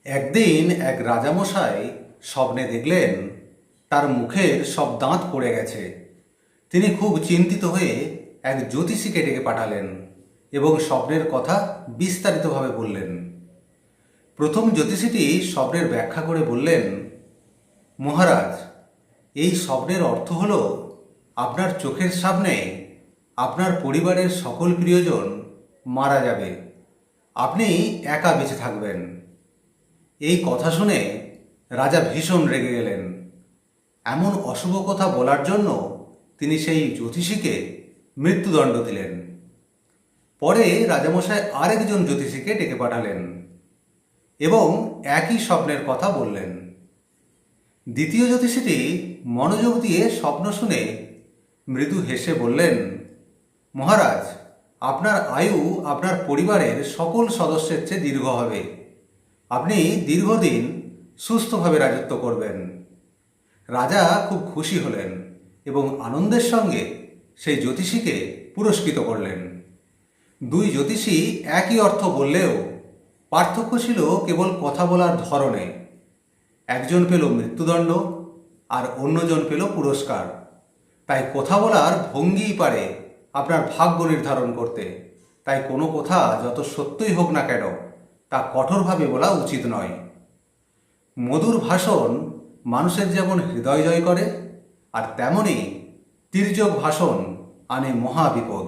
একদিন এক রাজামশাই স্বপ্নে দেখলেন তার মুখের সব দাঁত পড়ে গেছে। তিনি খুব চিন্তিত হয়ে এক জ্যোতিষীকে ডেকে পাঠালেন এবং স্বপ্নের কথা বিস্তারিতভাবে বললেন। প্রথম জ্যোতিষীটি স্বপ্নের ব্যাখ্যা করে বললেন, মহারাজ, এই স্বপ্নের অর্থ হল আপনার চোখের সামনে আপনার পরিবারের সকল প্রিয়জন মারা যাবে, আপনি একা বেঁচে থাকবেন। এই কথা শুনে রাজা ভীষণ রেগে গেলেন। এমন অশুভ কথা বলার জন্য তিনি সেই জ্যোতিষীকে মৃত্যুদণ্ড দিলেন। পরে রাজামশাই আরেকজন জ্যোতিষীকে ডেকে পাঠালেন এবং একই স্বপ্নের কথা বললেন। দ্বিতীয় জ্যোতিষীটি মনোযোগ দিয়ে স্বপ্ন শুনে মৃদু হেসে বললেন, মহারাজ, আপনার আয়ু আপনার পরিবারের সকল সদস্যের চেয়ে দীর্ঘ হবে, আপনি দীর্ঘদিন সুস্থভাবে রাজত্ব করবেন। রাজা খুব খুশি হলেন এবং আনন্দের সঙ্গে সেই জ্যোতিষীকে পুরস্কৃত করলেন। দুই জ্যোতিষী একই অর্থ বললেও পার্থক্য ছিল কেবল কথা বলার ধরনে। একজন পেল মৃত্যুদণ্ড আর অন্যজন পেল পুরস্কার। তাই কথা বলার ভঙ্গিই পারে আপনার ভাগ্য নির্ধারণ করতে। তাই কোনো কথা যত সত্যই হোক না কেন, তা কঠোরভাবে বলা উচিত নয়। মধুর ভাষণ মানুষের যেমন হৃদয় জয় করে, আর তেমনি তির্যক ভাষণ আনে মহাবিপদ।